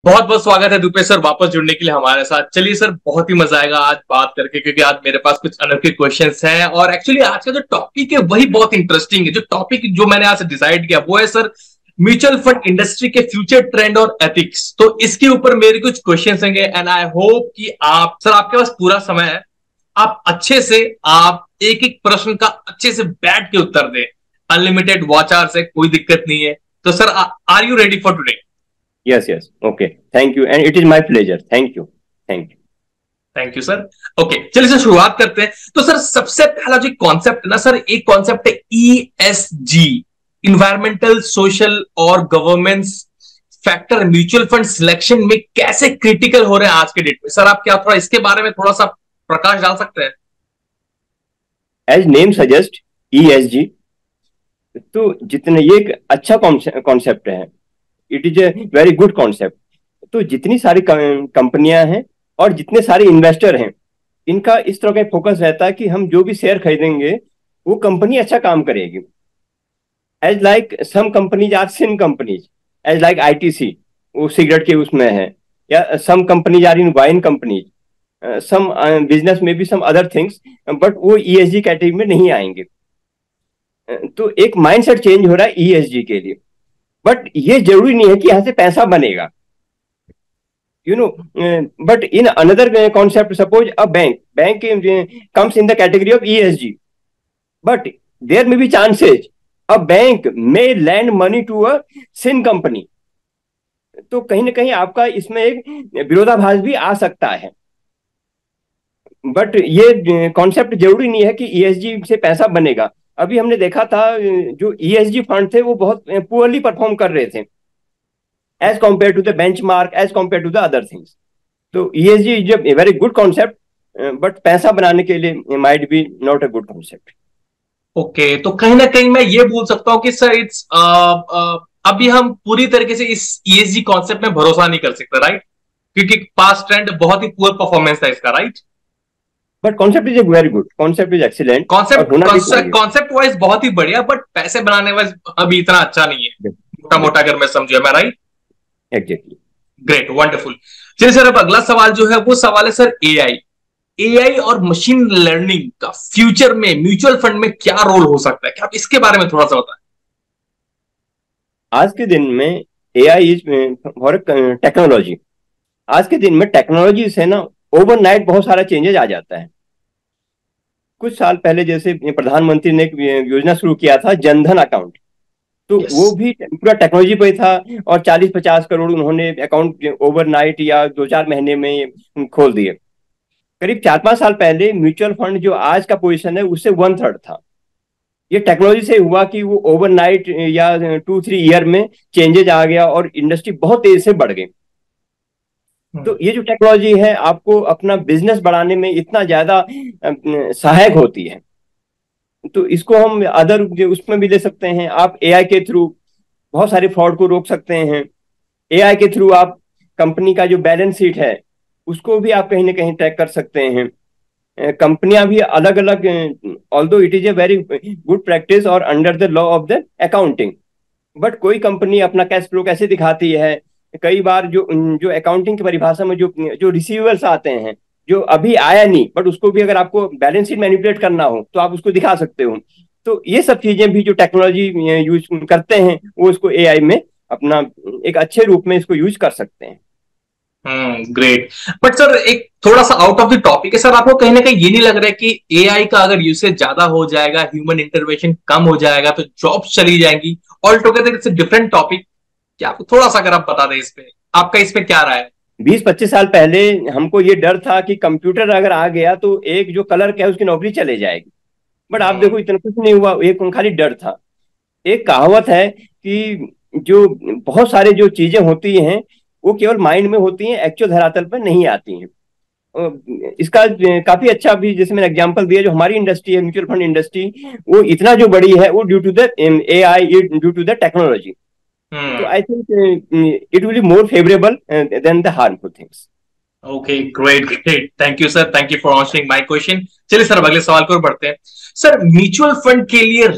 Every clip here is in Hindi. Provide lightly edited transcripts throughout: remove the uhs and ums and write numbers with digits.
बहुत बहुत स्वागत है दुपे सर वापस जुड़ने के लिए हमारे साथ। चलिए सर, बहुत ही मजा आएगा आज बात करके, क्योंकि आज मेरे पास कुछ अनोखे क्वेश्चंस हैं और एक्चुअली आज का जो टॉपिक है वही बहुत इंटरेस्टिंग है। जो टॉपिक जो मैंने आज डिसाइड किया वो है सर म्यूचुअल फंड इंडस्ट्री के फ्यूचर ट्रेंड और एथिक्स। तो इसके ऊपर मेरे कुछ क्वेश्चंस होंगे एंड आई होप कि आप सर, आपके पास पूरा समय है, आप अच्छे से आप एक एक प्रश्न का अच्छे से बैठ के उत्तर दें। अनलिमिटेड वॉच आवर्स है, कोई दिक्कत नहीं है। तो sir, are you ready for today? Yes, yes. Okay. Thank you. And it is my pleasure. Thank you. Thank you. Thank you sir. Okay, चलिए सर शुरुआत करते हैं। तो सर सबसे पहला जो कॉन्सेप्ट है ना सर, एक कॉन्सेप्ट है ESG, इन्वायरमेंटल सोशल और governance factor mutual fund selection में कैसे क्रिटिकल हो रहे हैं आज के डेट में। सर आप क्या थोड़ा इसके बारे में थोड़ा सा प्रकाश डाल सकते हैं? As name suggest, ESG, तो जितने ये एक अच्छा कॉन्सेप्ट है, it is a very good concept. तो जितनी सारी कंपनियां हैं और जितने सारे इन्वेस्टर हैं, इनका इस तरह का फोकस रहता है कि हम जो भी शेयर खरीदेंगे वो कंपनी अच्छा काम करेगी। As like some companies are sin companies, as like ITC, वो सिगरेट के उसमें है, या some companies are in wine companies, some business में भी सम अदर थिंग्स, बट वो ESG कैटेगरी में नहीं आएंगे। तो एक माइंडसेट चेंज हो रहा है ESG के लिए। बट ये जरूरी नहीं है कि यहां से पैसा बनेगा, you know. But in another concept, suppose a bank comes in the category of ESG, but there may be chances a bank may lend money to a sin company. तो कहीं ना कहीं आपका इसमें एक विरोधाभास भी आ सकता है। बट ये कॉन्सेप्ट जरूरी नहीं है कि ESG से पैसा बनेगा। अभी हमने देखा था जो ESG फंड थे वो बहुत पुअरली परफॉर्म कर रहे थे as compare to the benchmark, as compare to the other things. तो ESG is a very good concept, but पैसा बनाने के लिए might be not a good concept. Okay, तो कहीं ना कहीं मैं ये बोल सकता हूँ कि सर इट्स अभी हम पूरी तरीके से इस ESG कॉन्सेप्ट में भरोसा नहीं कर सकते, राइट? क्योंकि पास्ट ट्रेंड बहुत ही पुअर परफॉर्मेंस था इसका, right? But concept is very good, concept is excellent, concept wise बहुत ही बढ़िया, बट पैसे बनाने वाइज अभी इतना अच्छा नहीं है, मोटा मोटा अगर मैं समझू, मैं राइट? एग्जैक्टली। Great, wonderful. चलिए सर, अब अगला सवाल जो है वो सवाल है सर AI और मशीन लर्निंग का फ्यूचर में म्यूचुअल फंड में क्या रोल हो सकता है? क्या आप इसके बारे में थोड़ा सा बताएं? आज के दिन में AI इज फॉर टेक्नोलॉजी। आज के दिन में टेक्नोलॉजी से ना ओवरनाइट बहुत सारा चेंजेस आ जाता है। कुछ साल पहले जैसे प्रधानमंत्री ने एक योजना शुरू किया था, जनधन अकाउंट, तो वो भी पूरा टेक्नोलॉजी पे था और 40-50 करोड़ उन्होंने अकाउंट ओवरनाइट या 2-4 महीने में खोल दिए। करीब 4-5 साल पहले म्यूचुअल फंड जो आज का पोजीशन है उससे 1/3 था। ये टेक्नोलॉजी से हुआ कि वो ओवरनाइट या 2-3 ईयर में चेंजेज आ गया और इंडस्ट्री बहुत तेजी से बढ़ गई। तो ये जो टेक्नोलॉजी है आपको अपना बिजनेस बढ़ाने में इतना ज्यादा सहायक होती है, तो इसको हम अदर उसमें भी ले सकते हैं। आप AI के थ्रू बहुत सारे फ्रॉड को रोक सकते हैं। AI के थ्रू आप कंपनी का जो बैलेंस शीट है उसको भी आप कहीं ना कहीं ट्रैक कर सकते हैं। कंपनियां भी अलग अलग, although it is a very good practice और under the law of the accounting, but कोई कंपनी अपना कैश फ्लो कैसे दिखाती है, कई बार जो जो अकाउंटिंग की परिभाषा में जो जो रिसीवेबल्स आते हैं जो अभी आया नहीं, बट उसको भी अगर आपको बैलेंस शीट मैनिपुलेट करना हो तो आप उसको दिखा सकते हो। तो ये सब चीजें भी जो टेक्नोलॉजी यूज करते हैं वो इसको AI में अपना एक अच्छे रूप में इसको यूज कर सकते हैं। ग्रेट। बट सर एक थोड़ा सा आउट ऑफ द टॉपिक है सर, आपको कहीं ना कहीं ये नहीं लग रहा है कि AI का अगर यूसेज ज्यादा हो जाएगा, ह्यूमन इंटरवेंशन कम हो जाएगा तो जॉब्स चली जाएंगी? All together it's a different topic. क्या आपको थोड़ा सा अगर आप बता दें इस पे, आपका इस पे क्या राय है? 20-25 साल पहले हमको ये डर था कि कंप्यूटर अगर आ गया तो एक जो क्लर्क है उसकी नौकरी चले जाएगी, बट आप देखो इतना कुछ नहीं हुआ, एक खाली डर था। एक कहावत है कि जो बहुत सारे जो चीजें होती हैं वो केवल माइंड में होती हैं, एक्चुअल धरातल पर नहीं आती हैं। इसका काफी अच्छा भी जैसे मैंने एग्जांपल दिया, जो हमारी इंडस्ट्री है म्यूचुअल फंड इंडस्ट्री, वो इतना जो बड़ी है वो due to the AI, due to the technology. तो I think it will be more favourable than the harmful things. Okay, great great, thank you sir, thank you for answering my question. चलिए सर अगले सवाल को बढ़ते हैं। सर म्यूचुअल फंड के लिए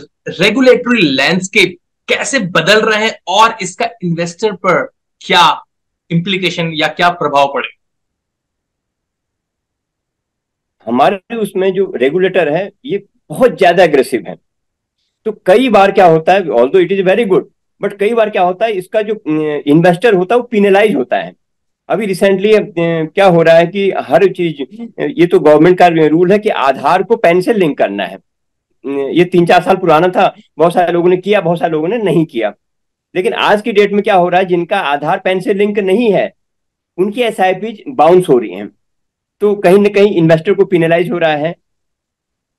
रेगुलेटरी लैंडस्केप कैसे बदल रहे हैं और इसका इन्वेस्टर पर क्या इम्प्लीकेशन या क्या प्रभाव पड़े? हमारे उसमें जो रेगुलेटर है ये बहुत ज्यादा अग्रेसिव है। तो कई बार क्या होता है, although it is very good, but कई बार क्या होता है, इसका जो इन्वेस्टर होता है वो पिनलाइज होता है। अभी रिसेंटली क्या हो रहा है कि हर चीज, ये तो गवर्नमेंट का रूल है कि आधार को पैन से लिंक करना है। ये 3-4 साल पुराना था, बहुत सारे लोगों ने किया, बहुत सारे लोगों ने नहीं किया। लेकिन आज की डेट में क्या हो रहा है, जिनका आधार पैन से लिंक नहीं है उनकी एसआईपी बाउंस हो रही हैं। तो कहीं ना कहीं इन्वेस्टर को पिनलाइज हो रहा है।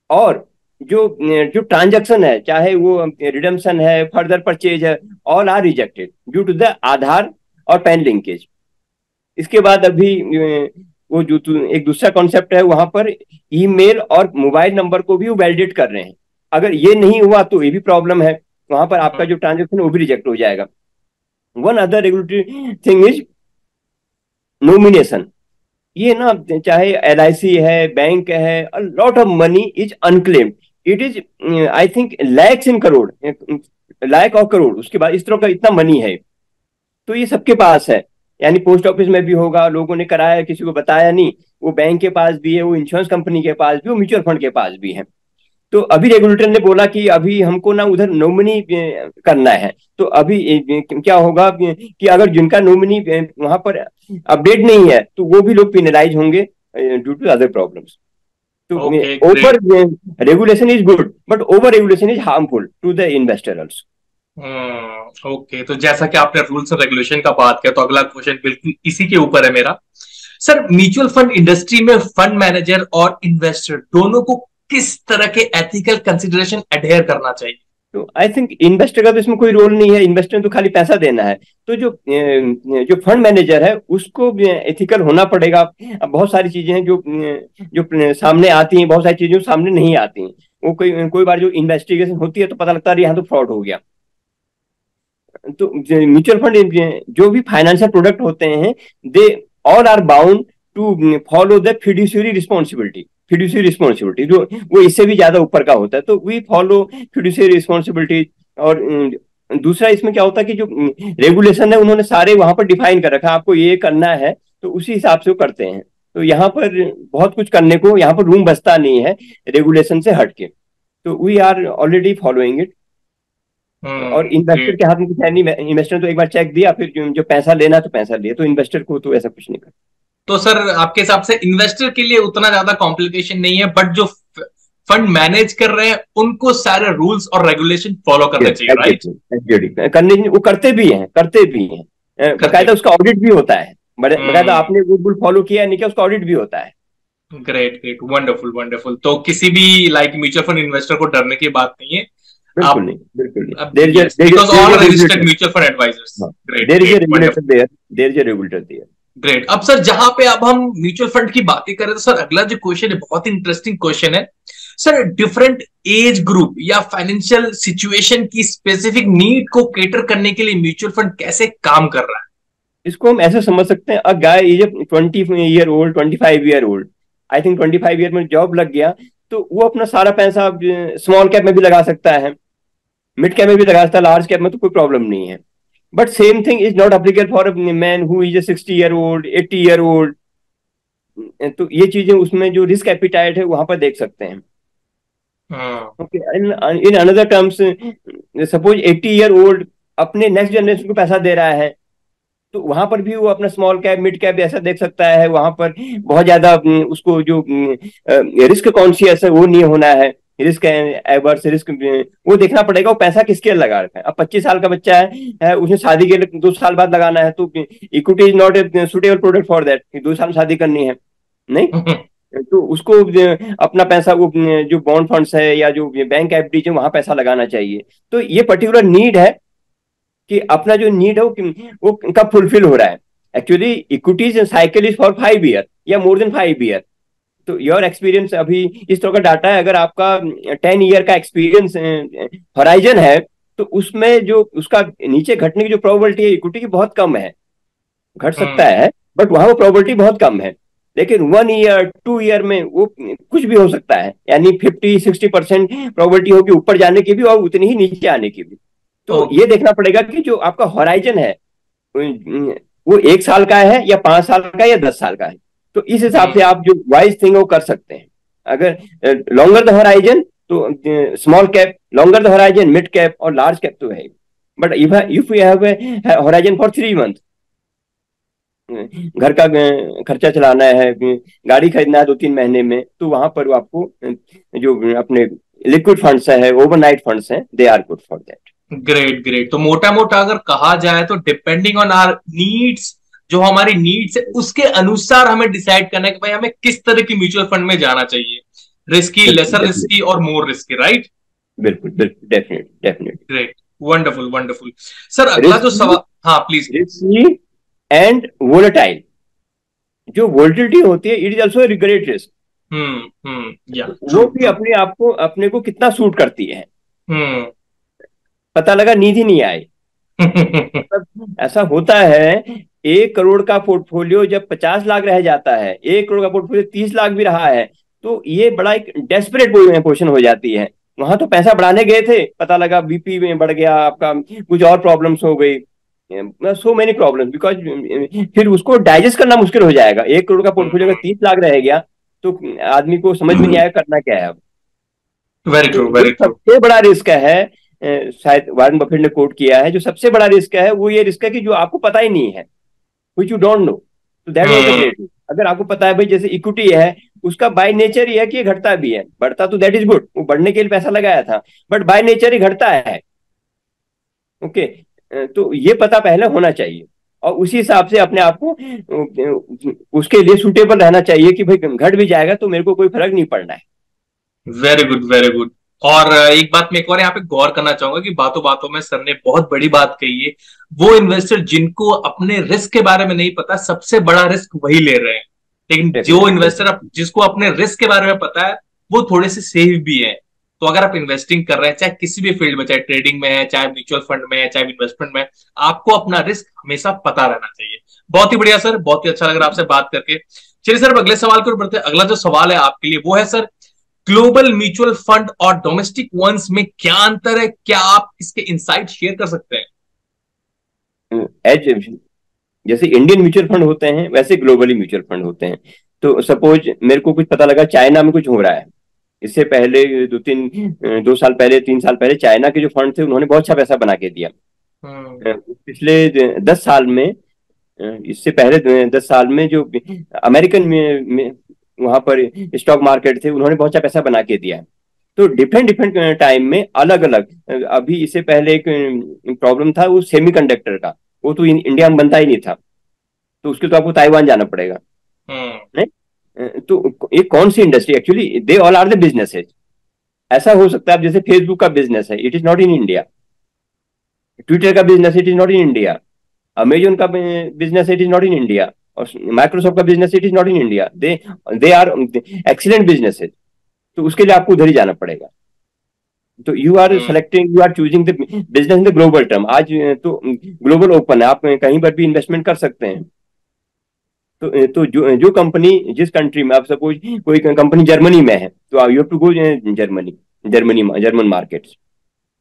और जो जो ट्रांजैक्शन है, चाहे वो रिडम्पशन है, फर्दर परचेज है, all are rejected due to the Aadhaar और पैन लिंकेज। इसके बाद अभी वो जो एक दूसरा कॉन्सेप्ट है, वहां पर ईमेल और मोबाइल नंबर को भी वो वैलिडेट कर रहे हैं। अगर ये नहीं हुआ तो ये भी प्रॉब्लम है, वहां पर आपका जो ट्रांजेक्शन है वो भी रिजेक्ट हो जाएगा। One other regulatory thing is nomination. ये ना, चाहे LIC है, बैंक है, a lot of money is unclaimed. It is I think lakhs in crore, lakh और करोड़, उसके बाद इस तरह का इतना मनी है। तो ये सबके पास है, यानी पोस्ट ऑफिस में भी होगा, लोगों ने कराया, किसी को बताया नहीं, वो बैंक के पास भी है, वो इंश्योरेंस कंपनी के पास भी, वो म्यूचुअल फंड के पास भी है। तो अभी रेगुलेटर ने बोला कि अभी हमको ना उधर नॉमिनी करना है। तो अभी क्या होगा कि अगर जिनका नॉमिनी वहां पर अपडेट नहीं है तो वो भी लोग पिनलाइज होंगे ड्यू टू अदर प्रॉब्लम्स। तो okay, over great. Regulation is good but over regulation is harmful to the investor also. Okay, तो जैसा कि आपने रूल्स और रेगुलेशन का बात किया, तो अगला क्वेश्चन बिल्कुल इसी के ऊपर है मेरा। सर, म्यूचुअल फंड इंडस्ट्री में फंड मैनेजर और इन्वेस्टर दोनों को किस तरह के एथिकल कंसिडरेशन अडेयर करना चाहिए? तो आई थिंक इन्वेस्टर का तो इसमें कोई रोल नहीं है, इन्वेस्टर ने तो खाली पैसा देना है। तो जो जो फंड मैनेजर है उसको एथिकल होना पड़ेगा। अब बहुत सारी चीजें हैं जो जो सामने आती हैं, बहुत सारी चीजें सामने नहीं आती हैं। वो कोई कोई बार जो इन्वेस्टिगेशन होती है तो पता लगता है यहाँ तो फ्रॉड हो गया। तो म्यूचुअल फंड जो भी फाइनेंशियल प्रोडक्ट होते हैं, they all are bound to follow the fiduciary responsibility. Fiduciary responsibility जो वो इससे भी ज्यादा ऊपर का होता है, तो वी फॉलो फिड्यूशियरी रिस्पॉन्सिबिलिटी। और दूसरा इसमें क्या होता है कि जो रेगुलेशन है उन्होंने सारे वहां पर डिफाइन कर रखा है, आपको ये करना है, तो उसी हिसाब से वो करते हैं। तो यहाँ पर बहुत कुछ करने को यहाँ पर रूम बचता नहीं है रेगुलेशन से हटके। तो we are already following it. और इन्वेस्टर ग्रेट। के हाथ में कुछ है नहीं, इन्वेस्टर तो एक बार चेक दिया, फिर जो पैसा लेना तो पैसा लिया, तो इन्वेस्टर को तो ऐसा कुछ नहीं करना। तो सर, आपके हिसाब से इन्वेस्टर के लिए उतना ज्यादा कॉम्प्लिकेशन नहीं है, बट जो फंड मैनेज कर रहे हैं उनको सारे रूल्स और रेगुलेशन फॉलो करने चाहिए, राइट? एग्जैक्टली, करने वो करते भी हैं, करते भी हैं। बकायदा उसका ऑडिट भी होता है। बकायदा आपने रूल फॉलो किया नहीं, क्या उसका ऑडिट भी होता है। Great, great, wonderful, wonderful. तो किसी भी लाइक म्यूचुअल फंड इन्वेस्टर को डरने की बात नहीं है। बिल्कुल आप नहीं, बिल्कुल नहीं। Because all registered mutual fund advisers. Great, there is a great, regulator there, there is a regulator there. Great. अब सर, जहां पे अब हम म्यूचुअल फंड की बातें करें, तो सर अगला जो क्वेश्चन है बहुत इंटरेस्टिंग क्वेश्चन है। सर, डिफरेंट एज ग्रुप या फाइनेंशियल सिचुएशन की स्पेसिफिक नीड को केटर करने के लिए म्यूचुअल फंड कैसे काम कर रहा है? इसको हम ऐसे समझ सकते हैं, a guy is 20 year old, 25 year old, I think 25 year में जॉब लग गया, तो वो अपना सारा पैसा स्मॉल कैप में भी लगा सकता है, मिड कैप में भी लगा सकता है, लार्ज कैप में तो कोई प्रॉब्लम नहीं है। But same thing is not applicable for a man who is 60 year old, 80 year old. तो ये चीजें उसमें जो रिस्क एपिटाइट है वहां पर देख सकते हैं। Okay, in another terms, suppose 80 year old अपने नेक्स्ट जनरेशन को पैसा दे रहा है, तो वहां पर भी वो अपना स्मॉल कैप, मिड कैप ऐसा देख सकता है। वहां पर बहुत ज्यादा उसको जो रिस्क कॉन्शियस है वो नहीं होना है, रिस्क एवर्स रिस्क वो देखना पड़ेगा वो पैसा किसके लिए लगा रखा है। अब 25 साल का बच्चा है, उसने शादी के लिए 2 साल बाद लगाना है, तो equity is not a suitable product for that, 2 साल में शादी करनी है, नहीं। तो उसको अपना पैसा वो जो बॉन्ड फंड्स है या जो बैंक एफडी है वहां पैसा लगाना चाहिए। तो ये पर्टिकुलर नीड है कि अपना जो नीड है वो कब फुलफिल हो रहा है। Actually equities cycle is for 5 year या मोर देन 5 ईयर। तो योर एक्सपीरियंस अभी इस तरह का डाटा है, अगर आपका 10 ईयर का एक्सपीरियंस हॉराइजन है, तो उसमें जो उसका नीचे घटने की जो प्रोबेबिलिटी है इक्विटी की बहुत कम है। घट सकता है बट वहां वो प्रोबेबिलिटी बहुत कम है। लेकिन 1 ईयर 2 ईयर में वो कुछ भी हो सकता है, यानी 50-60% प्रोबेबिलिटी होगी ऊपर जाने की भी और उतनी ही नीचे आने की भी। तो ये देखना पड़ेगा कि जो आपका हॉराइजन है वो 1 साल का है या 5 साल का या 10 साल का है। तो इस हिसाब से आप जो वाइज थिंग वो कर सकते हैं। अगर लॉन्गर द होराइजन तो small cap, longer the horizon mid cap और लार्ज कैप तो है। But if you have a horizon for 3 month, घर का खर्चा चलाना है, गाड़ी खरीदना है 2-3 महीने में, तो वहां पर आपको जो अपने लिक्विड फंड्स है, ओवरनाइट फंड्स हैं, they are good for that. Great great. तो मोटा मोटा अगर कहा जाए तो डिपेंडिंग ऑन आर नीड्स, जो हमारी नीड्स है उसके अनुसार हमें डिसाइड करना है कि भाई हमें किस तरह की म्यूचुअल फंड में जाना चाहिए, रिस्की, लेसर रिस्की और मोर रिस्की, राइट? बिल्कुल बिल्कुल, definite definite. Great, wonderful wonderful. Sir अगला जो रिस्की, सवाल, हाँ प्लीज। Risky and volatile. जो वोलेटिलिटी होती है, it is also great risk. या वो ट्रू भी ट्रू। अपने आप को, अपने को कितना सूट करती है, हम्म। पता लगा नींद ही नहीं आई। मतलब ऐसा होता है, 1 करोड़ का पोर्टफोलियो जब 50 लाख रह जाता है, 1 करोड़ का पोर्टफोलियो 30 लाख भी रहा है, तो ये बड़ा एक डेस्परेट पोजीशन हो जाती है। वहां तो पैसा बढ़ाने गए थे, पता लगा बीपी में बढ़ गया आपका, कुछ और प्रॉब्लम्स हो गई, सो मेनी प्रॉब्लम्स, बिकॉज फिर उसको डाइजेस्ट करना मुश्किल हो जाएगा। 1 करोड़ का पोर्टफोलियो अगर 30 लाख रह गया, तो आदमी को समझ में नहीं आएगा करना क्या है अब। वेरी तो ट्रू जो वेरी ट्रू। सबसे बड़ा रिस्क है, शायद वारेन बफेट ने कोट किया है, जो सबसे बड़ा रिस्क है वो ये रिस्क है कि जो आपको पता ही नहीं है, विच यू डोंट नो, तो that was the hmm. Great risk. अगर आपको पता है भाई, जैसे इक्विटी है, उसका बाय नेचर ही है कि ये घटता भी है, बढ़ता तो दैट इज गुड, वो बढ़ने के लिए पैसा लगाया था, बट बाय नेचर ही घटता है। ओके, तो ये पता पहले होना चाहिए, और उसी हिसाब से अपने आप को उसके लिए सुटेबल रहना चाहिए कि भाई घट भी जाएगा तो मेरे को कोई फर्क नहीं पड़ना है। Very good very good. और एक बात मैं एक और यहाँ पे गौर करना चाहूंगा कि बातों बातों में सर ने बहुत बड़ी बात कही है। वो इन्वेस्टर जिनको अपने रिस्क के बारे में नहीं पता, सबसे बड़ा रिस्क वही ले रहे हैं। लेकिन जो डेफिनेटली। इन्वेस्टर जिसको अपने रिस्क के बारे में पता है, वो थोड़े से सेफ भी है। तो अगर आप इन्वेस्टिंग कर रहे हैं, चाहे किसी भी फील्ड में, चाहे ट्रेडिंग में है, चाहे म्यूचुअल फंड में है, चाहे इन्वेस्टमेंट में, आपको अपना रिस्क हमेशा पता रहना चाहिए। बहुत ही बढ़िया सर, बहुत ही अच्छा लग रहा है आपसे बात करके। चलिए सर, अगले सवाल की ओर बढ़ते हैं। अगला जो सवाल है आपके लिए वो है सर, ग्लोबल म्यूचुअल फंड और डोमेस्टिक वंस में क्या अंतर है? क्या आप इसके इंसाइट शेयर कर सकते हैं? एज जैसे इंडियन म्यूचुअल फंड होते हैं, वैसे ग्लोबली म्यूचुअल फंड होते हैं। तो सपोज मेरे को कुछ पता लगा चाइना में कुछ हो रहा है, इससे पहले 2 साल पहले, 3 साल पहले, चाइना के जो फंड थे उन्होंने बहुत अच्छा पैसा बना के दिया। हम्म। पिछले 10 साल में, इससे पहले 10 साल में जो अमेरिकन में वहां पर स्टॉक मार्केट थे, उन्होंने बहुत अच्छा पैसा बना के दिया है। तो डिफरेंट डिफरेंट टाइम में अलग अलग, अभी इससे पहले एक प्रॉब्लम था वो सेमीकंडक्टर का, वो तो इंडिया में बनता ही नहीं था, तो उसके तो आपको ताइवान जाना पड़ेगा। हम्म। नहीं, तो ये कौन सी industry, actually they all are the businesses. ऐसा हो सकता है, अब जैसे फेसबुक का बिजनेस है, it is not in India. Twitter का business, it is not in India. Amazon का business, it is not in India. और माइक्रोसॉफ्ट का business, it is not in India. They are excellent businesses. तो उसके लिए आपको उधर ही जाना पड़ेगा। तो you are hmm. Selecting, you are choosing the business in the global term. आज तो ग्लोबल ओपन है, आप कहीं पर भी इन्वेस्टमेंट कर सकते हैं। तो जो जो कंपनी जिस कंट्री में, आप सपोज कोई कंपनी जर्मनी में है, तो you have to go Germany, German markets.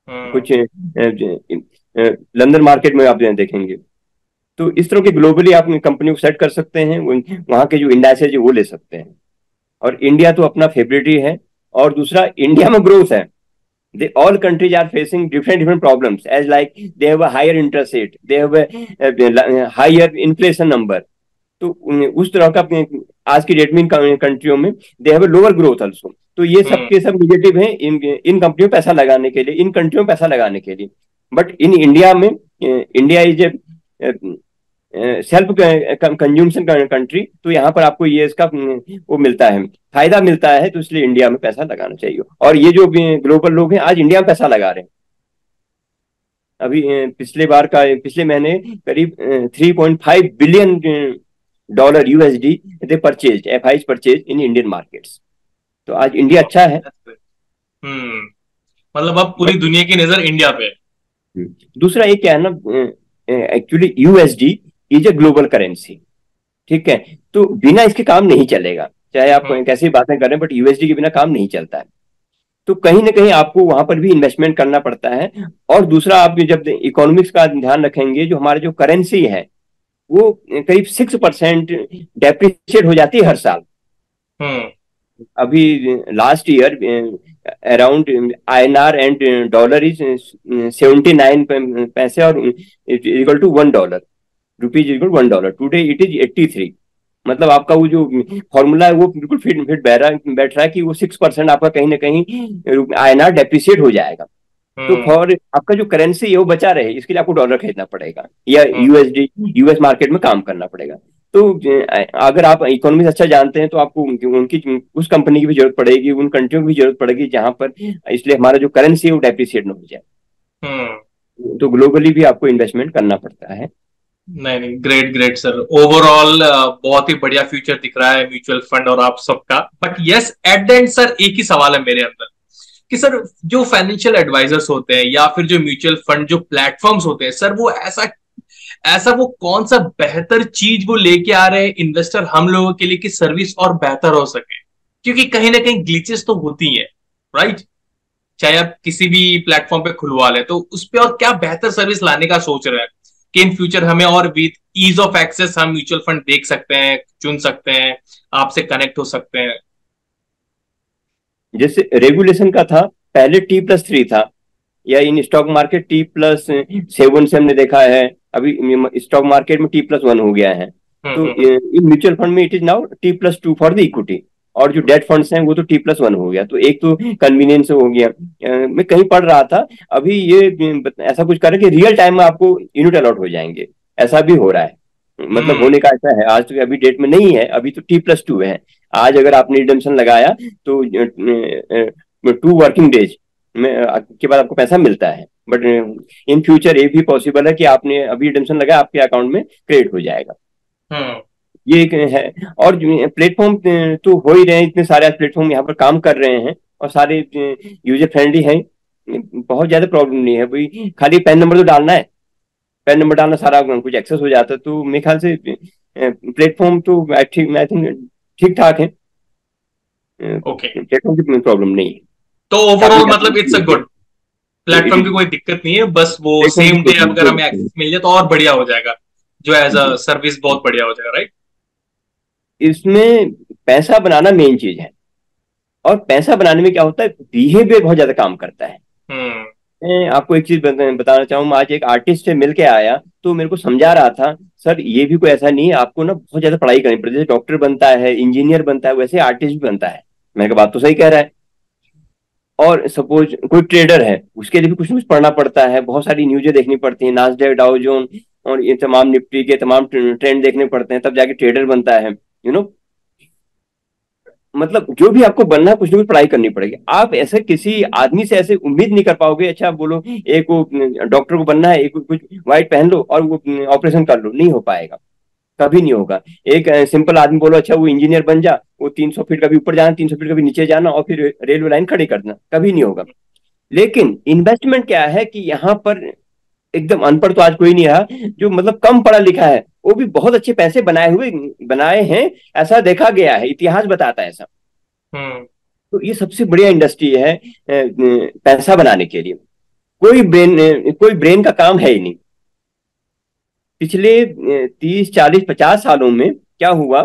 Hmm. कुछ लंदन मार्केट में आप देखेंगे। तो इस तरह के ग्लोबली आप कंपनी को सेट कर सकते हैं, वहां के जो इंडाइसेज वो ले सकते हैं। और इंडिया तो अपना फेवरेट ही है। और दूसरा, इंडिया में ग्रोथ है। they all countries are facing different problems, as like they have a higher interest rate, they have a higher inflation number। तो उस तरह का आज की डेट में इन कंट्रियों में they have a lower growth also. तो ये सब के सब निगेटिव है इन कंपनियों में पैसा लगाने के लिए, इन कंट्रियों में पैसा लगाने के लिए। बट इन इंडिया में, India is a self consumption country, तो यहाँ पर आपको ये इसका वो मिलता है, फायदा मिलता है। तो इसलिए इंडिया में पैसा लगाना चाहिए। और ये जो ग्लोबल लोग हैं आज इंडिया में पैसा लगा रहे हैं। अभी पिछले महीने करीब $3.5 billion USD they purchase, FIIs purchase in Indian markets. तो आज इंडिया अच्छा है। हम्म। मतलब अब पूरी दुनिया की नजर इंडिया पे है। दूसरा ये क्या है ना, actually USD is a global currency, ठीक है। तो बिना इसके काम नहीं चलेगा, चाहे आप कैसी बातें करें, बट यूएसडी के बिना काम नहीं चलता है। तो कहीं ना कहीं आपको वहां पर भी इन्वेस्टमेंट करना पड़ता है। और दूसरा, आप जब इकोनॉमिक्स का ध्यान रखेंगे, जो हमारे जो करेंसी है वो करीब 6% डेप्रिशिएट हो जाती है हर साल। हम्म। अभी last year around INR and dollar is 79 पैसे और equal to $1, rupees equal $1। Today it is 83। मतलब आपका वो जो फॉर्मूला है वो बिल्कुल फिट फिट बैठ रहा है कि वो 6% आपका कहीं ना कहीं INR डेप्रिसिएट हो जाएगा। तो हम्म। फॉर आपका जो करेंसी है वो बचा रहे, इसके लिए आपको डॉलर खरीदना पड़ेगा या हम्म। USD, US मार्केट में काम करना पड़ेगा। तो अगर आप इकोनॉमी अच्छा जानते हैं तो आपको उनकी उस कंपनी की भी जरूरत पड़ेगी, उन कंट्रियों की भी जरूरत पड़ेगी जहां पर, इसलिए हमारा जो करेंसी है वो डेप्रिसिएट ना हो जाए। हम्म। तो ग्लोबली भी आपको इन्वेस्टमेंट करना पड़ता है। नहीं नहीं, ग्रेट ग्रेट सर, ओवरऑल बहुत ही बढ़िया फ्यूचर दिख रहा है म्यूचुअल फंड और आप सबका। But yes, at the end sir एक ही सवाल है मेरे अंदर कि सर जो फाइनेंशियल एडवाइजर्स होते हैं या फिर जो म्यूचुअल फंड जो प्लेटफॉर्म्स होते हैं सर, वो ऐसा ऐसा वो कौन सा बेहतर चीज वो लेके आ रहे हैं इन्वेस्टर हम लोगों के लिए कि सर्विस और बेहतर हो सके? क्योंकि कहीं ना कहीं ग्लिचेस तो होती हैं, राइट? चाहे आप किसी भी प्लेटफॉर्म पे खुलवा लें, तो उस पे और क्या बेहतर सर्विस लाने का सोच रहे हैं कि इन फ्यूचर हमें और विद ईज ऑफ एक्सेस हम म्यूचुअल फंड देख सकते हैं, चुन सकते हैं, आपसे कनेक्ट हो सकते हैं? जैसे रेगुलेशन का था, पहले T+3 था, या इन स्टॉक मार्केट T+7 से हमने देखा है। अभी स्टॉक मार्केट में T+1 हो गया है। तो हम्म। इन म्यूचुअल फंड में it is now T+2 for the equity. और जो डेट फंड्स हैं वो तो T+1 हो गया। तो एक तो कन्वीनियंस हो गया। मैं कहीं पढ़ रहा था अभी ये ऐसा कुछ कर रहे कि रियल टाइम में आपको यूनिट अलॉट हो जाएंगे। ऐसा भी हो रहा है, मतलब हम्म। होने का ऐसा है। आज तो अभी डेट में नहीं है, अभी तो T+2 है। आज अगर आपने रिडम्पशन लगाया तो 2 वर्किंग डेज में के बाद आपको पैसा मिलता है। बट इन फ्यूचर ये भी पॉसिबल है कि आपने अभी रिडम्पशन लगाया, आपके अकाउंट में क्रेडिट हो जाएगा। हम्म। ये एक है। और प्लेटफॉर्म तो हो ही रहे हैं, इतने सारे प्लेटफॉर्म यहाँ पर काम कर रहे हैं और सारे यूजर फ्रेंडली हैं। बहुत ज्यादा प्रॉब्लम नहीं है भाई, खाली पैन नंबर तो डालना है। पैन नंबर डालना, सारा कुछ एक्सेस हो जाता है। तो मेरे ख्याल से प्लेटफॉर्म तो ठीक, आई थिंक ठीक ठाक है। ओके। प्लेटफॉर्म की प्रॉब्लम नहीं है। तो काफी ओवरऑल मतलब इट्स अ ज्यादा गुड प्लेटफॉर्म की, कोई दिक्कत नहीं है, बस वो प्लेटफॉर्म सेम की डे अगर हमें कोई एक्सेस मिल जाए तो और बढ़िया हो जाएगा, जो एज अ जी। सर्विस बहुत बढ़िया हो जाएगा, राइट? इसमें पैसा बनाना मेन चीज है। और पैसा बनाने में क्या होता है, बिहेवियर बहुत ज्यादा काम करता है। हम्म। मैं आपको एक चीज बताना चाहूंगा। आज एक आर्टिस्ट से मिल के आया तो मेरे को समझा रहा था, सर ये भी कोई ऐसा नहीं है, आपको ना बहुत ज्यादा पढ़ाई करनी पड़ती है। जैसे डॉक्टर बनता है, इंजीनियर बनता है, वैसे आर्टिस्ट भी बनता है। मैंने कहा बात तो सही कह रहा है। और सपोज कोई ट्रेडर है, उसके लिए भी कुछ ना कुछ पढ़ना पड़ता है, बहुत सारी न्यूज़ें देखनी पड़ती हैं, नास्डैक, डाउ जोन और ये तमाम निफ्टी के तमाम ट्रेंड देखने पड़ते हैं, तब जाके ट्रेडर बनता है। यू नो, मतलब जो भी आपको बनना है कुछ ना कुछ पढ़ाई करनी पड़ेगी। आप ऐसे किसी आदमी से ऐसे उम्मीद नहीं कर पाओगे, अच्छा बोलो एक को डॉक्टर को बनना है, एक को कुछ व्हाइट पहन लो और वो ऑपरेशन कर लो, नहीं हो पाएगा, कभी नहीं होगा। एक सिंपल आदमी बोलो अच्छा वो इंजीनियर बन जा, वो 300 फीट कभी ऊपर जाना, 300 फीट कभी नीचे जाना और फिर रेलवे लाइन खड़ी करना, कभी नहीं होगा। लेकिन इन्वेस्टमेंट क्या है कि यहाँ पर एकदम अनपढ़ तो आज कोई नहीं रहा, जो मतलब कम पढ़ा लिखा है वो भी बहुत अच्छे पैसे बनाए हैं। ऐसा देखा गया है, इतिहास बताता है ऐसा। हम्म। तो ये सबसे बढ़िया इंडस्ट्री है पैसा बनाने के लिए। कोई ब्रेन का काम है ही नहीं। पिछले 30 40 50 सालों में क्या हुआ,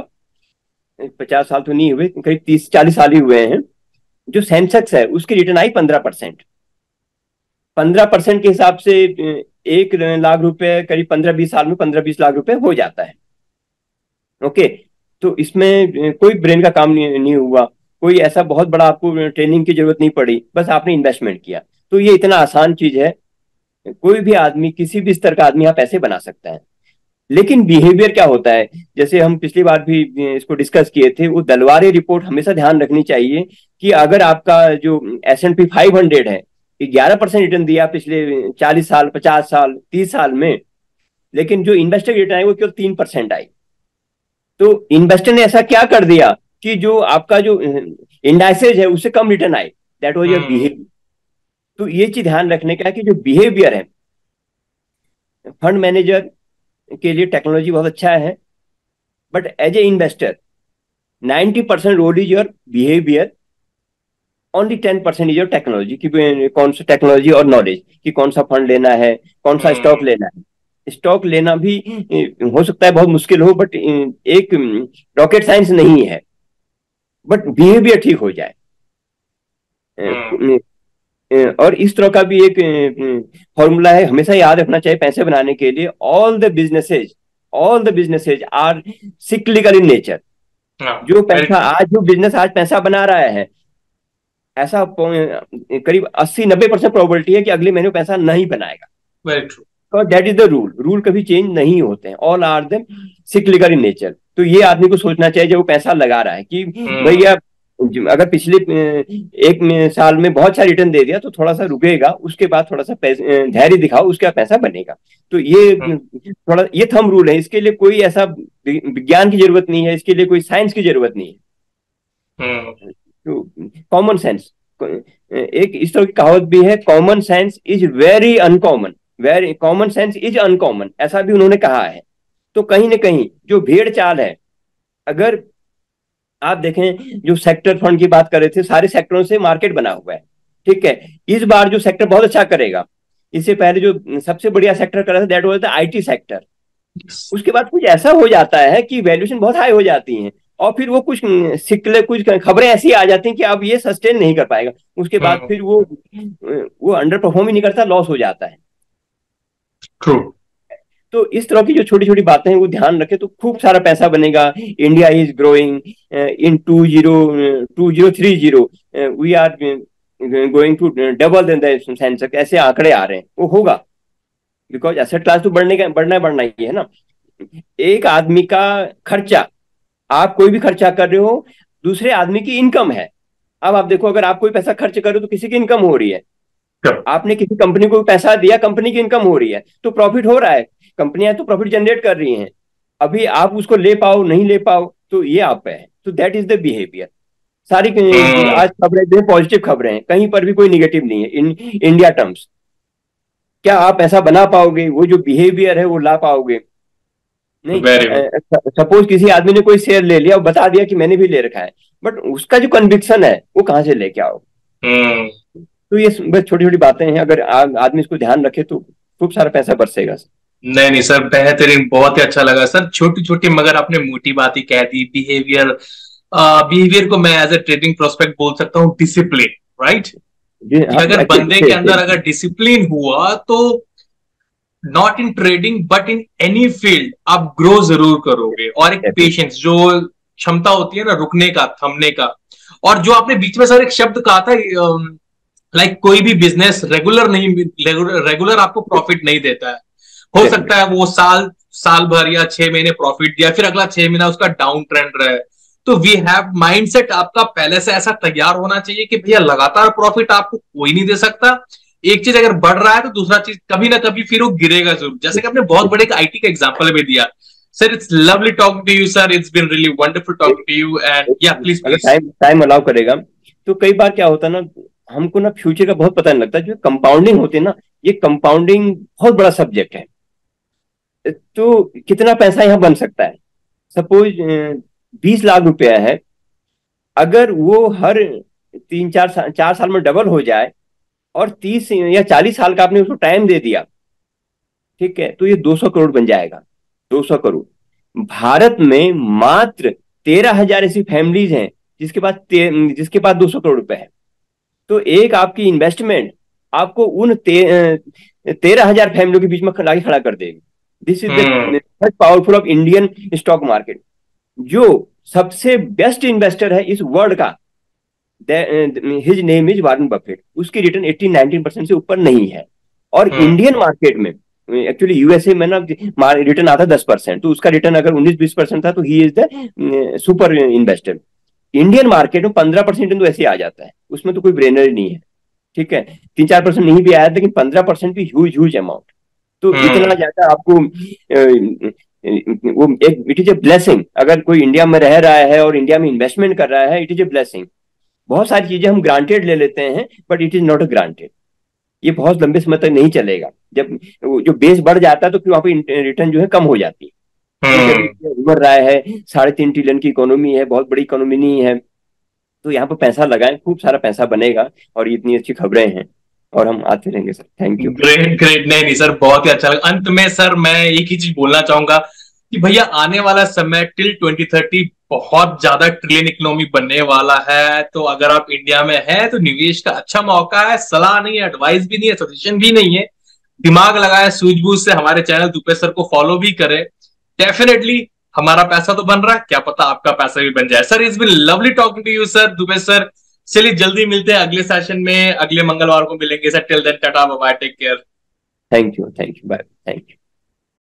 50 साल तो नहीं हुए, करीब 30 40 साल ही हुए हैं। जो सेंसेक्स है उसकी रिटर्न आई 15%। 15% के हिसाब से 1 लाख रुपए करीब 15 20 साल में 15 20 लाख रुपए हो जाता है। ओके। तो इसमें कोई ब्रेन का काम नहीं हुआ, कोई ऐसा बहुत बड़ा आपको ट्रेनिंग की जरूरत नहीं पड़ी, बस आपने इन्वेस्टमेंट किया। तो ये इतना आसान चीज है, कोई भी आदमी, किसी भी स्तर का आदमी यहाँ पैसे बना सकता है। लेकिन बिहेवियर क्या होता है, जैसे हम पिछली बार भी इसको डिस्कस किए थे, वो दलवारी रिपोर्ट हमेशा ध्यान रखनी चाहिए कि अगर आपका जो S&P 500 है, 11% रिटर्न दिया पिछले 40 साल, 50 साल, 30 साल में, लेकिन जो इन्वेस्टर की रिटर्न आई वो केवल 3% आई। तो इन्वेस्टर ने ऐसा क्या कर दिया कि जो आपका जो इंडाइसेज है उससे कम रिटर्न आए। That was your hmm. Behaviour. तो ये चीज ध्यान रखने का है कि जो बिहेवियर है, फंड मैनेजर के लिए टेक्नोलॉजी बहुत अच्छा है, but as a investor 90% role is your behaviour, only 10% is your technology, कि कौन सा टेक्नोलॉजी और नॉलेज कि कौन सा फंड लेना है, कौन सा स्टॉक हम्म। लेना है। स्टॉक लेना भी हो सकता है बहुत मुश्किल हो, बट एक रॉकेट साइंस नहीं है, बट बिहेवियर ठीक हो जाए। हम्म। और इस तरह का भी एक फॉर्मूला है, हमेशा याद रखना चाहिए पैसे बनाने के लिए। All the businesses are cyclical in nature. हाँ। जो वेरी पैसा ट्रू। आज जो बिजनेस आज पैसा बना रहा है, ऐसा करीब 80-90% प्रोबेबिलिटी है कि अगले महीने वो पैसा नहीं बनाएगा। Very true. और that is the rule. Rule कभी चेंज नहीं होते हैं, all are them cyclical in nature. तो ये आदमी को सोचना चाहिए जब वो पैसा लगा रहा है कि हम्म। भैया अगर पिछले एक साल में बहुत सारा रिटर्न दे दिया तो थोड़ा सा रुकेगा, उसके बाद थोड़ा सा धैर्य दिखाओ, उसके बाद पैसा बनेगा। तो ये हम्म। थोड़ा ये थंब रूल है। इसके लिए कोई ऐसा विज्ञान की जरूरत नहीं है, इसके लिए कोई साइंस की जरूरत नहीं है। हम्म। तो कॉमन सेंस, एक इस तरह की कहावत भी है, common sense is very uncommon, very common sense is uncommon, ऐसा भी उन्होंने कहा है। तो कहीं ना कहीं जो भेड़ चाल है, अगर आप देखें जो सेक्टर फंड की बात कर रहे थे, सारे सेक्टरों से मार्केट बना हुआ है, ठीक है। इस बार जो सेक्टर बहुत अच्छा करेगा, इससे पहले जो सबसे बढ़िया सेक्टर कर रहा था that was the IT sector. उसके बाद कुछ ऐसा हो जाता है कि वैल्यूएशन बहुत हाई हो जाती है, और फिर वो कुछ सिकले कुछ खबरें ऐसी आ जाती हैं कि अब ये सस्टेन नहीं कर पाएगा। उसके बाद हम्म। फिर वो अंडर परफॉर्म ही नहीं करता, लॉस हो जाता है। ट्रू। तो इस तरह की जो छोटी छोटी बातें हैं वो ध्यान रखें तो खूब सारा पैसा बनेगा। India is growing in 2030, we are going to double then the Sensex, ऐसे आंकड़े आ रहे हैं, वो होगा। बिकॉज एसेट क्लास तो बढ़ना ही है ना। एक आदमी का खर्चा, आप कोई भी खर्चा कर रहे हो, दूसरे आदमी की इनकम है। अब आप देखो, अगर आप कोई पैसा खर्च कर रहे हो तो किसी की इनकम हो रही है। आपने किसी कंपनी को पैसा दिया, कंपनी की इनकम हो रही है, तो प्रॉफिट हो रहा है। कंपनियां तो प्रॉफिट जनरेट कर रही हैं। अभी आप उसको ले पाओ नहीं ले पाओ तो ये आप पे है। तो दैट इज द बिहेवियर। सारी हम्म। आज खबरें जो पॉजिटिव खबरें हैं, कहीं पर भी कोई निगेटिव नहीं है इन इंडिया टर्म्स। क्या आप ऐसा बना पाओगे, वो जो बिहेवियर है वो ला पाओगे? नहीं। Very good. सपोज किसी आदमी ने कोई शेयर ले लिया और बता दिया कि मैंने भी ले रखा है, बट उसका जो कन्विक्शन है वो कहाँ से लेके आओ? हम्म। तो ये बस छोटी छोटी बातें हैं, अगर आदमी इसको ध्यान रखे तो खूब सारा पैसा बरसेगा। नहीं नहीं सर, बेहतरीन, बहुत ही अच्छा लगा सर। छोटी छोटी मगर आपने मोटी बात ही कह दी। बिहेवियर, बिहेवियर को मैं एज ए ट्रेडिंग प्रोस्पेक्ट बोल सकता हूँ डिसिप्लिन, राइट। जी कि हाँ, अगर बंदे के अंदर अच्छे। अगर डिसिप्लिन हुआ तो not in trading but in any field आप ग्रो जरूर करोगे। और एक पेशेंस, जो क्षमता होती है ना रुकने का, थमने का। और जो आपने बीच में सर एक शब्द कहा था, लाइक कोई भी बिजनेस रेगुलर नहीं, रेगुलर आपको प्रॉफिट नहीं देता है। हो सकता है वो साल साल भर या 6 महीने प्रॉफिट दिया, फिर अगला 6 महीना उसका डाउन ट्रेंड रहे। तो वी हैव माइंडसेट आपका पहले से ऐसा तैयार होना चाहिए कि भैया लगातार प्रॉफिट आपको कोई नहीं दे सकता। एक चीज अगर बढ़ रहा है तो दूसरा चीज कभी ना कभी फिर वो गिरेगा जरूर। जैसे कि आपने बहुत बड़े आईटी का एग्जांपल भी दिया। Sir it's lovely talking to you sir, it's been really wonderful talking to you and ya please अगर प्लीज। टाइम टाइम अलाउ करेगा तो कई बार क्या होता है ना, हमको ना फ्यूचर का बहुत पता नहीं लगता। जो कंपाउंडिंग होती है ना, ये कंपाउंडिंग बहुत बड़ा सब्जेक्ट है। तो कितना पैसा यहाँ बन सकता है? सपोज 20 लाख रुपया है, अगर वो हर 4 साल में डबल हो जाए, और 30 या 40 साल का आपने उसको टाइम दे दिया, ठीक है, तो ये 200 करोड़ बन जाएगा। 200 करोड़। भारत में मात्र 13,000 ऐसी फैमिलीज हैं जिसके पास 200 करोड़ रुपए है। तो एक आपकी इन्वेस्टमेंट आपको उन 13,000 फैमिलियों के बीच में लाके खड़ा कर देगी। This is hmm. The powerful of Indian stock market. जो सबसे बेस्ट इन्वेस्टर है इस वर्ल्ड का, his name is Warren Buffett. उसकी रिटर्न 18-19% से ऊपर नहीं है। और हम्म। इंडियन मार्केट में, एक्चुअली यूएसए में ना रिटर्न आता 10%, तो उसका रिटर्न अगर 19-20% था तो he is the super investor. Indian market में 15% तो ऐसे आ जाता है, उसमें तो कोई ब्रेनर ही नहीं है, ठीक है। 3-4% नहीं भी आया, लेकिन 15% भी ह्यूज ह्यूज अमाउंट। तो इतना हम्म। ज्यादा आपको वो एक इट इज ए ब्लेसिंग। अगर कोई इंडिया में रह रहा है और इंडिया में इन्वेस्टमेंट कर रहा है, इट इज ए ब्लेसिंग। बहुत सारी चीजें हम ग्रांटेड ले लेते हैं, but it is not a granted. ये बहुत लंबे समय तक नहीं चलेगा। जब जो बेस बढ़ जाता है तो फिर वहां पे रिटर्न जो है कम हो जाती है। क्योंकि अभी हम्म। उभर रहा है, 3.5 ट्रिलियन की इकोनॉमी है, बहुत बड़ी इकोनॉमी नहीं है। तो यहाँ पर पैसा लगाएं, खूब सारा पैसा बनेगा। और ये इतनी अच्छी खबरें हैं, और हम आते रहेंगे sir. Thank you. Great great, नहीं नहीं सर, बहुत ही अच्छा लगा। अंत में सर मैं एक ही चीज बोलना चाहूंगा कि भैया आने वाला समय टिल 2030 बहुत ज्यादा ट्रिलियन इकोनॉमी बनने वाला है। तो अगर आप इंडिया में हैं तो निवेश का अच्छा मौका है। सलाह नहीं है, एडवाइस भी नहीं है, सजेशन भी नहीं है। दिमाग लगाए सूझबूझ से हमारे चैनल दुबे सर को फॉलो भी करें। डेफिनेटली हमारा पैसा तो बन रहा है, क्या पता आपका पैसा भी बन जाए। Sir is been lovely talking to you sir, Dubey sir. चलिए जल्दी मिलते हैं अगले सेशन में, अगले मंगलवार को मिलेंगे sir. Till then tata bye bye, take care. Thank you, bye, thank you.